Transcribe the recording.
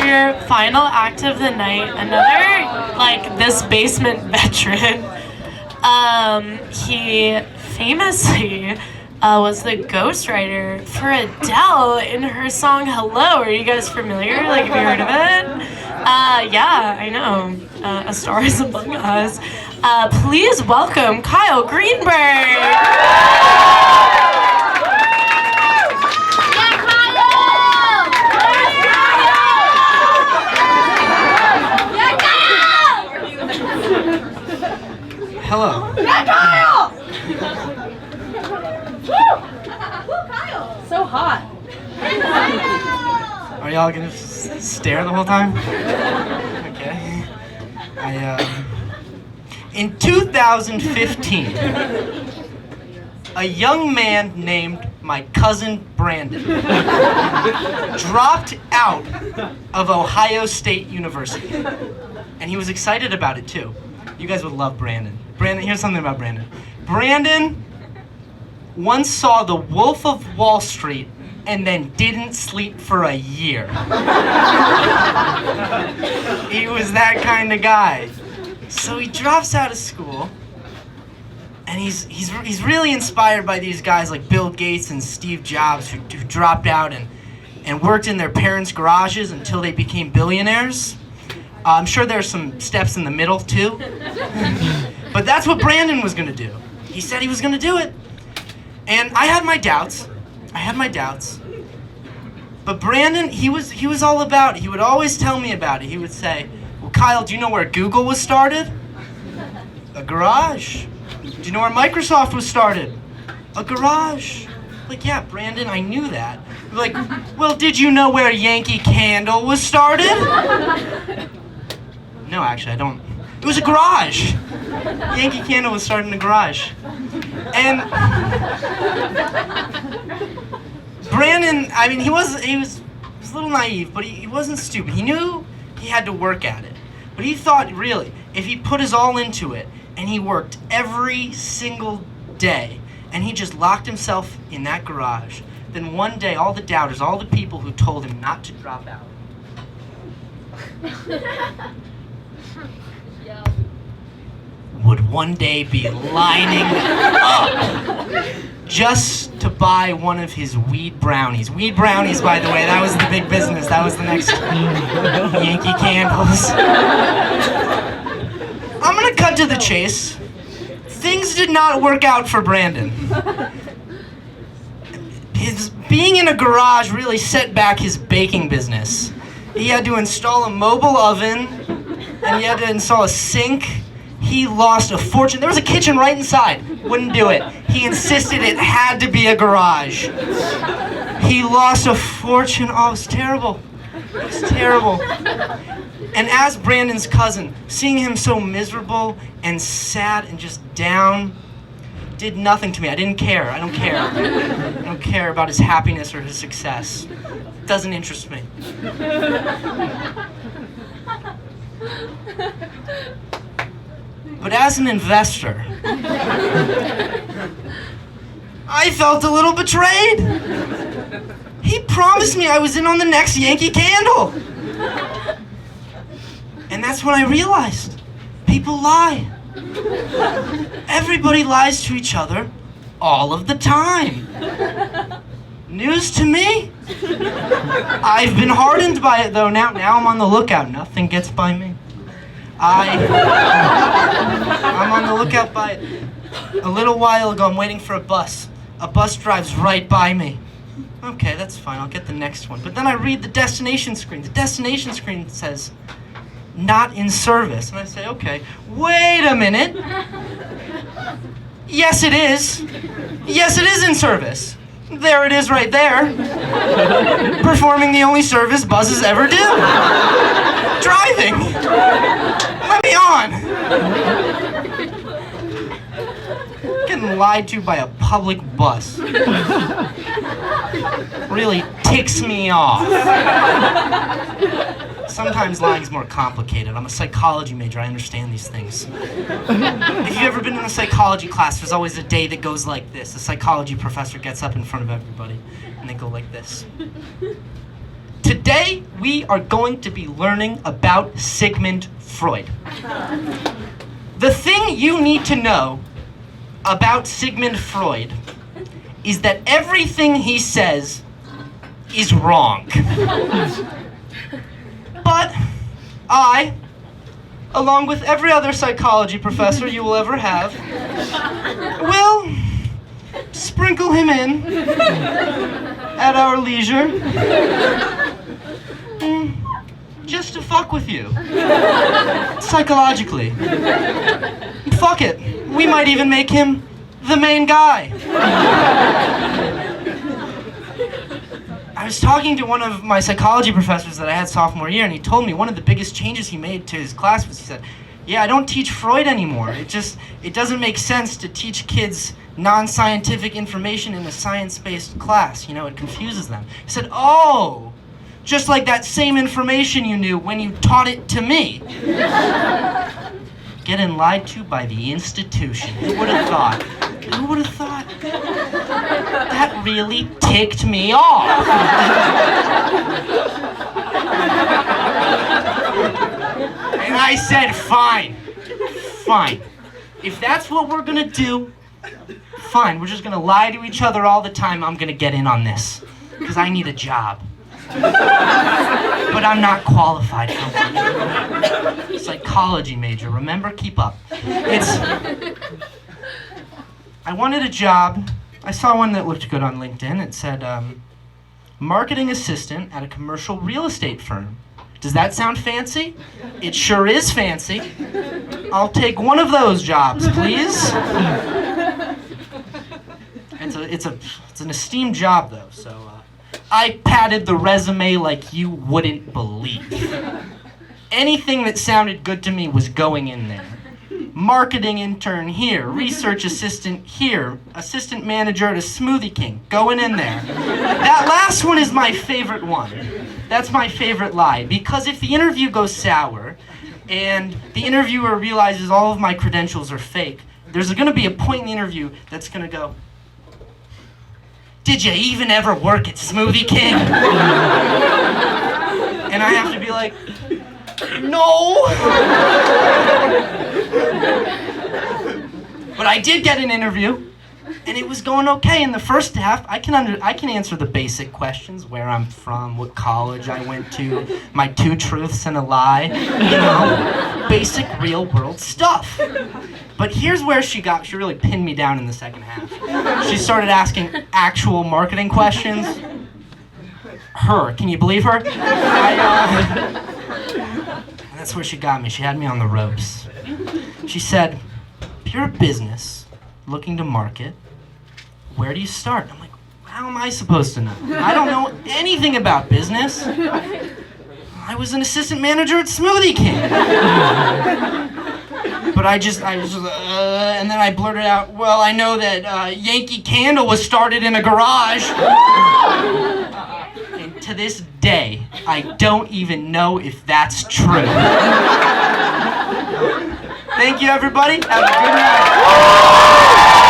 your final act of the night, another, like, this basement veteran, he famously was the ghostwriter for Adele in her song Hello. Are you guys familiar? Like, have you heard of it? Yeah, I know. A Star is Among Us. Please welcome Kyle Greenberg. Hello. Yeah, Kyle! Woo! Kyle! So hot. Are y'all gonna stare the whole time? Okay. In 2015, a young man named my cousin Brandon dropped out of Ohio State University. And he was excited about it too. You guys would love Brandon. Brandon, here's something about Brandon. Brandon once saw The Wolf of Wall Street and then didn't sleep for a year. He was that kind of guy. So he drops out of school, and he's really inspired by these guys like Bill Gates and Steve Jobs who dropped out and worked in their parents' garages until they became billionaires. I'm sure there's some steps in the middle too. But that's what Brandon was gonna do. He said he was gonna do it. And I had my doubts. But Brandon, he was all about it. He would always tell me about it. He would say, well, Kyle, do you know where Google was started? A garage. Do you know where Microsoft was started? A garage. Like, yeah, Brandon, I knew that. Like, well, did you know where Yankee Candle was started? No, actually, I don't. It was a garage. Yankee Candle was started in a garage. And Brandon, I mean, he was a little naive, but he wasn't stupid. He knew he had to work at it. But he thought, really, if he put his all into it, and he worked every single day, and he just locked himself in that garage, then one day all the doubters, all the people who told him not to drop out, would one day be lining up just to buy one of his weed brownies. Weed brownies, by the way, that was the big business. That was the next Yankee Candles. I'm gonna cut to the chase. Things did not work out for Brandon. His being in a garage really set back his baking business. He had to install a mobile oven, and he had to install a sink. He lost a fortune. There was a kitchen right inside. Wouldn't do it. He insisted it had to be a garage. He lost a fortune. Oh, it was terrible. It was terrible. And as Brandon's cousin, seeing him so miserable and sad and just down did nothing to me. I didn't care. I don't care. I don't care about his happiness or his success. It doesn't interest me. But as an investor, I felt a little betrayed. He promised me I was in on the next Yankee Candle. And that's when I realized people lie. Everybody lies to each other all of the time. News to me. I've been hardened by it though. Now I'm on the lookout. Nothing gets by me. I'm on the lookout by it. A little while ago, I'm waiting for a bus. A bus drives right by me. Okay, that's fine. I'll get the next one. But then I read the destination screen. The destination screen says, not in service. And I say, okay, wait a minute. Yes, it is. Yes, it is in service. There it is right there. Performing the only service buses ever do. Driving. Let me on. Getting lied to by a public bus really ticks me off. Sometimes lying's more complicated. I'm a psychology major. I understand these things. If you've ever been in a psychology class, there's always a day that goes like this. A psychology professor gets up in front of everybody, and they go like this. Today, we are going to be learning about Sigmund Freud. The thing you need to know about Sigmund Freud is that everything he says is wrong. But I, along with every other psychology professor you will ever have, will sprinkle him in at our leisure. Just to fuck with you. Psychologically. Fuck it. We might even make him the main guy. I was talking to one of my psychology professors that I had sophomore year, and he told me one of the biggest changes he made to his class was he said, yeah, I don't teach Freud anymore. It doesn't make sense to teach kids non-scientific information in a science-based class. You know, it confuses them. He said, oh, just like that same information you knew when you taught it to me. Getting lied to by the institution. Who would have thought? Who would have thought? That really ticked me off. And I said, fine. If that's what we're gonna do, fine. We're just gonna lie to each other all the time. I'm gonna get in on this. Because I need a job. But I'm not qualified for one. Psychology major, remember? Keep up. I wanted a job. I saw one that looked good on LinkedIn. It said, marketing assistant at a commercial real estate firm. Does that sound fancy? It sure is fancy. I'll take one of those jobs, please. It's an esteemed job, though, so I padded the resume like you wouldn't believe. Anything that sounded good to me was going in there. Marketing intern here, research assistant here, assistant manager at a Smoothie King, going in there. That last one is my favorite one. That's my favorite lie, because if the interview goes sour and the interviewer realizes all of my credentials are fake, there's gonna be a point in the interview that's gonna go, did you even ever work at Smoothie King? And I have to be like, no. But I did get an interview, and it was going okay. In the first half, I can answer the basic questions: where I'm from, what college I went to, my 2 truths and a lie, you know, basic real world stuff. But here's where she really pinned me down in the second half. She started asking actual marketing questions. Can you believe her? That's where she got me. She had me on the ropes. She said, if you're a business looking to market, where do you start? I'm like, how am I supposed to know? I don't know anything about business. I was an assistant manager at Smoothie King. But I was and then I blurted out, well, I know that Yankee Candle was started in a garage. And to this day, I don't even know if that's true. Thank you, everybody. Have a good night.